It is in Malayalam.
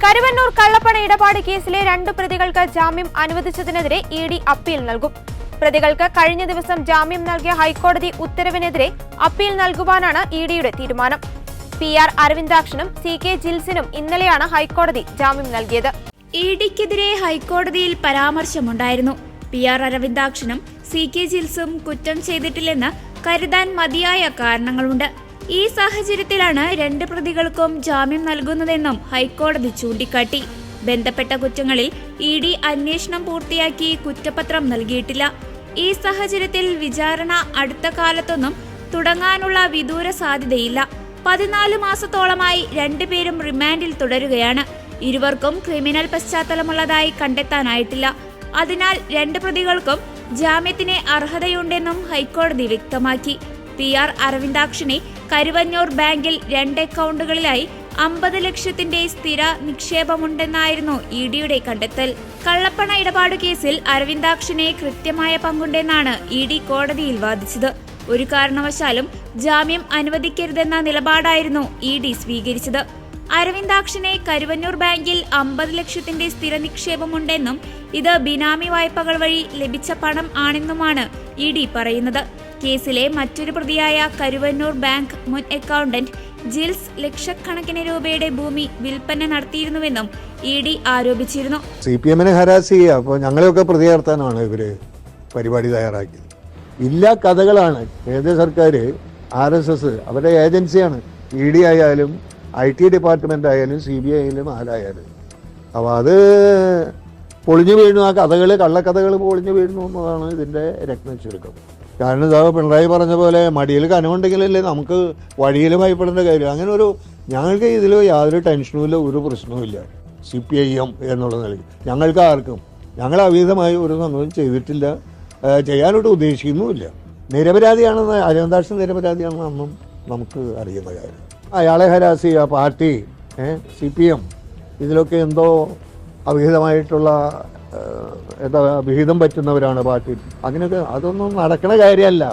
കരുവന്നൂർ കള്ളപ്പണ ഇടപാട് കേസിലെ 2 പ്രതികൾക്ക് ജാമ്യം അനുവദിച്ചതിനെതിരെ ഇഡി അപ്പീൽ നൽകും. പ്രതികൾക്ക് കഴിഞ്ഞ ദിവസം ജാമ്യം നൽകിയ ഹൈക്കോടതി ഉത്തരവിനെതിരെ അപ്പീൽ നൽകുവാനാണ് ഇഡിയുടെ തീരുമാനം. PR അരവിന്ദാക്ഷനും CK ജിൽസിനും ഇന്നലെയാണ് ഹൈക്കോടതി ജാമ്യം നൽകിയത്. ഇഡിക്കെതിരെ ഹൈക്കോടതിയിൽ പരാമർശമുണ്ടായിരുന്നു. PR അരവിന്ദാക്ഷനും CK ജിൽസും കുറ്റം ചെയ്തിട്ടില്ലെന്ന് കരുതാൻ മതിയായ കാരണങ്ങളുണ്ട്. ഈ സാഹചര്യത്തിലാണ് 2 പ്രതികൾക്കും ജാമ്യം നൽകുന്നതെന്നും ഹൈക്കോടതി ചൂണ്ടിക്കാട്ടി. ബന്ധപ്പെട്ട കുറ്റങ്ങളിൽ ഇഡി അന്വേഷണം പൂർത്തിയാക്കി കുറ്റപത്രം നൽകിയിട്ടില്ല. ഈ സാഹചര്യത്തിൽ വിചാരണ അടുത്ത കാലത്തൊന്നും തുടങ്ങാനുള്ള വിദൂര സാധ്യതയില്ല. 14 മാസത്തോളമായി 2 പേരും റിമാൻഡിൽ തുടരുകയാണ്. ഇരുവർക്കും ക്രിമിനൽ പശ്ചാത്തലമുള്ളതായി കണ്ടെത്താനായിട്ടില്ല. അതിനാൽ 2 പ്രതികൾക്കും ജാമ്യത്തിന് അർഹതയുണ്ടെന്നും ഹൈക്കോടതി വ്യക്തമാക്കി. PR അരവിന്ദാക്ഷനെ കരുവന്നൂർ ബാങ്കിൽ 2 അക്കൗണ്ടുകളിലായി 50 ലക്ഷത്തിന്റെ സ്ഥിര നിക്ഷേപമുണ്ടെന്നായിരുന്നു ഇഡിയുടെ കണ്ടെത്തൽ. കള്ളപ്പണ ഇടപാട് കേസിൽ അരവിന്ദാക്ഷനെ കൃത്യമായ പങ്കുണ്ടെന്നാണ് ഇഡി കോടതിയിൽ വാദിച്ചത്. ഒരു കാരണവശാലും ജാമ്യം അനുവദിക്കരുതെന്ന നിലപാടായിരുന്നു ഇഡി സ്വീകരിച്ചത്. അരവിന്ദാക്ഷനെ കരുവന്നൂർ ബാങ്കിൽ 50 ലക്ഷത്തിന്റെ സ്ഥിര നിക്ഷേപമുണ്ടെന്നും ഇത് ബിനാമി വായ്പകൾ വഴി ലഭിച്ച പണം ആണെന്നുമാണ് ഇഡി പറയുന്നത്. കേസിലെ മറ്റൊരു പ്രതിയായ കരുവന്നൂർ ബാങ്ക് മുൻ അക്കൗണ്ടന്റ് ജിൽസ് ലക്ഷക്കണക്കിന് രൂപയുടെ ഭൂമി വിൽപ്പന നടത്തിയിരുന്നുവെന്നും ഇഡി ആരോപിച്ചിരുന്നു. CPM-നെ ഹരാസ് ചെയ്യുക, അപ്പോൾ ഞങ്ങളെയൊക്കെ പ്രതി ചേർത്താനാണ് ഇവര് പരിപാടി തയ്യാറാക്കിയത്. ഇല്ലാ കഥകളാണ്. കേന്ദ്ര സർക്കാർ RSS അവരുടെ ഏജൻസിയാണ്. ED ആയാലും IT ഡിപ്പാർട്ട്മെന്റ് ആയാലും CBI ആയാലും ആരായാലും. അപ്പോൾ അത് പൊളിഞ്ഞു വീഴുന്നു. ആ കഥകൾ, കള്ളക്കഥകൾ പൊളിഞ്ഞു വീഴുന്നു എന്നതാണ് ഇതിൻ്റെ രത്നച്ചുരുക്കം. കാരണം ഇതാ പിണറായി പറഞ്ഞ പോലെ മടിയിൽ കനമുണ്ടെങ്കിലല്ലേ നമുക്ക് വഴിയിൽ ഭയപ്പെടേണ്ട കാര്യം. അങ്ങനെ ഞങ്ങൾക്ക് ഇതിൽ യാതൊരു ടെൻഷനുമില്ല, ഒരു പ്രശ്നവുമില്ല. CPIM എന്നുള്ള നിലയ്ക്ക് ഞങ്ങൾക്ക് ആർക്കും ഞങ്ങൾ അവിഹിതമായി ഒരു സംഭവം ചെയ്തിട്ടില്ല, ചെയ്യാനോട്ട് ഉദ്ദേശിക്കുന്നുമില്ല. നിരപരാധിയാണെന്ന് അരവിന്ദാക്ഷൻ നിരപരാധിയാണെന്നും നമുക്ക് അറിയുന്ന കാര്യം. അയാളെ ഹരാസ് ചെയ്യുക, പാർട്ടി CPM ഇതിലൊക്കെ എന്തോ അവിഹിതമായിട്ടുള്ള വിഹിതം പറ്റുന്നവരാണ് പാർട്ടി. അങ്ങനെയൊക്കെ അതൊന്നും നടക്കണ കാര്യമല്ല.